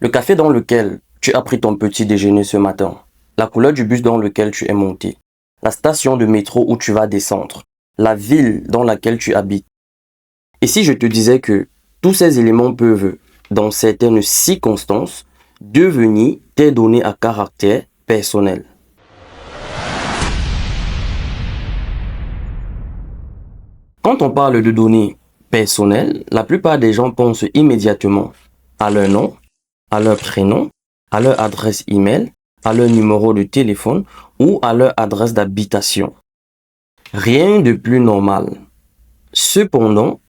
Le café dans lequel tu as pris ton petit déjeuner ce matin, la couleur du bus dans lequel tu es monté, la station de métro où tu vas descendre, la ville dans laquelle tu habites. Et si je te disais que tous ces éléments peuvent, dans certaines circonstances, devenir tes données à caractère personnel. Quand on parle de données personnelles, la plupart des gens pensent immédiatement à leur nom, à leur prénom, à leur adresse email, à leur numéro de téléphone ou à leur adresse d'habitation. Rien de plus normal. Cependant,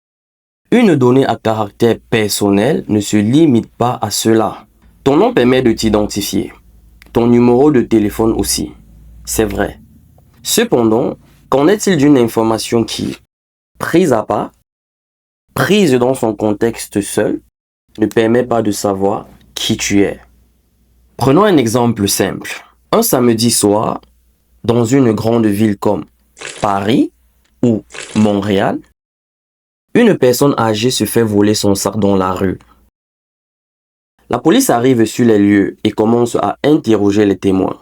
une donnée à caractère personnel ne se limite pas à cela. Ton nom permet de t'identifier. Ton numéro de téléphone aussi. C'est vrai. Cependant, qu'en est-il d'une information qui, prise à part, prise dans son contexte seul, ne permet pas de savoir qui tu es? Prenons un exemple simple. Un samedi soir, dans une grande ville comme Paris ou Montréal, une personne âgée se fait voler son sac dans la rue. La police arrive sur les lieux et commence à interroger les témoins.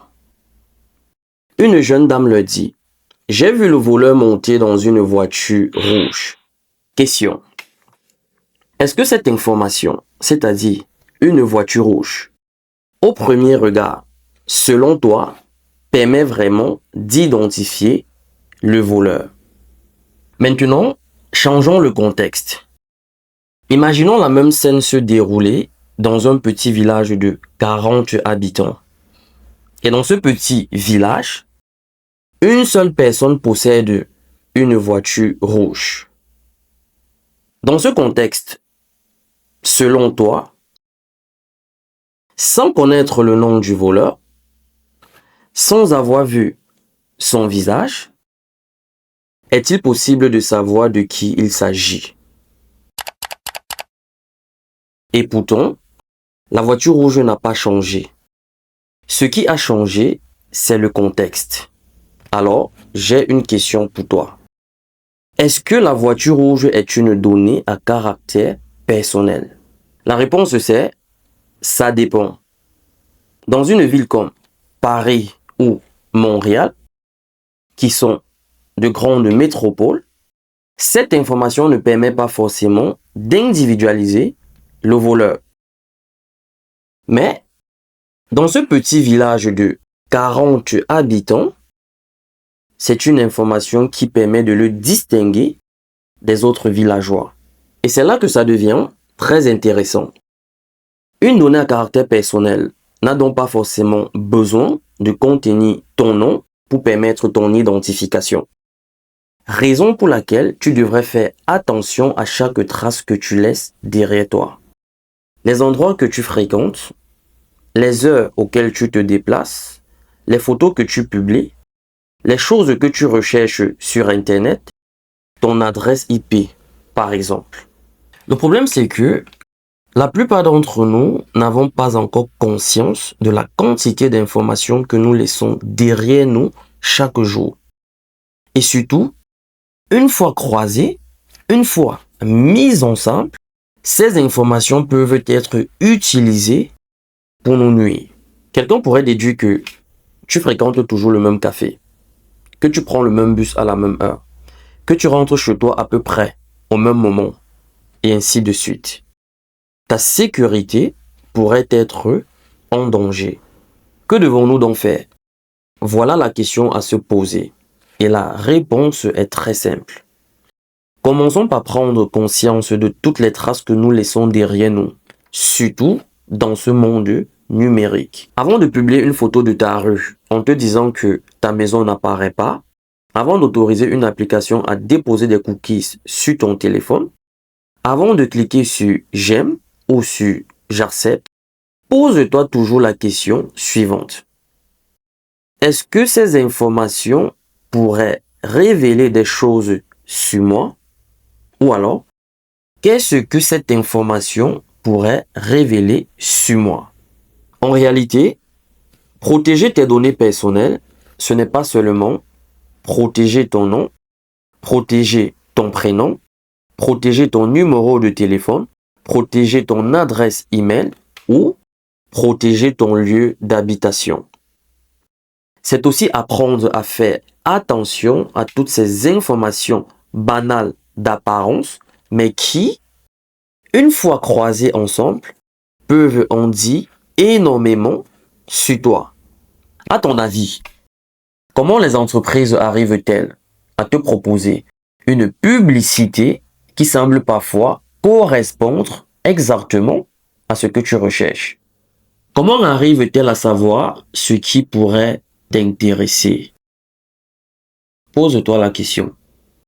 Une jeune dame leur dit « J'ai vu le voleur monter dans une voiture rouge. » Question. Est-ce que cette information, c'est-à-dire une voiture rouge, au premier regard, selon toi, permet vraiment d'identifier le voleur? Maintenant, changeons le contexte. Imaginons la même scène se dérouler dans un petit village de 40 habitants. Et dans ce petit village, une seule personne possède une voiture rouge. Dans ce contexte, selon toi, sans connaître le nom du voleur, sans avoir vu son visage, est-il possible de savoir de qui il s'agit? Et pourtant, la voiture rouge n'a pas changé. Ce qui a changé, c'est le contexte. Alors, j'ai une question pour toi. Est-ce que la voiture rouge est une donnée à caractère personnel? La réponse c'est « ça dépend ». Dans une ville comme Paris ou Montréal, qui sont de grandes métropoles, cette information ne permet pas forcément d'individualiser le voleur. Mais, dans ce petit village de 40 habitants, c'est une information qui permet de le distinguer des autres villageois. Et c'est là que ça devient très intéressant. Une donnée à caractère personnel n'a donc pas forcément besoin de contenir ton nom pour permettre ton identification. Raison pour laquelle tu devrais faire attention à chaque trace que tu laisses derrière toi. Les endroits que tu fréquentes, les heures auxquelles tu te déplaces, les photos que tu publies, les choses que tu recherches sur Internet, ton adresse IP, par exemple. Le problème, c'est que la plupart d'entre nous n'avons pas encore conscience de la quantité d'informations que nous laissons derrière nous chaque jour. Et surtout, une fois croisées, une fois mises ensemble, ces informations peuvent être utilisées pour nous nuire. Quelqu'un pourrait déduire que tu fréquentes toujours le même café, que tu prends le même bus à la même heure, que tu rentres chez toi à peu près au même moment, et ainsi de suite. Ta sécurité pourrait être en danger. Que devons-nous donc faire? Voilà la question à se poser. Et la réponse est très simple. Commençons par prendre conscience de toutes les traces que nous laissons derrière nous, surtout dans ce monde numérique. Avant de publier une photo de ta rue en te disant que ta maison n'apparaît pas, avant d'autoriser une application à déposer des cookies sur ton téléphone, avant de cliquer sur « J'aime » ou sur « J'accepte », pose-toi toujours la question suivante. Est-ce que ces informations pourraient révéler des choses sur moi? Ou alors, qu'est-ce que cette information pourrait révéler sur moi? En réalité, protéger tes données personnelles, ce n'est pas seulement protéger ton nom, protéger ton prénom, protéger ton numéro de téléphone, protéger ton adresse email ou protéger ton lieu d'habitation. C'est aussi apprendre à faire attention à toutes ces informations banales d'apparence, mais qui, une fois croisées ensemble, peuvent en dire énormément sur toi. À ton avis, comment les entreprises arrivent-elles à te proposer une publicité qui semble parfois correspondre exactement à ce que tu recherches? Comment arrivent-elles à savoir ce qui pourrait t'intéresser? Pose-toi la question.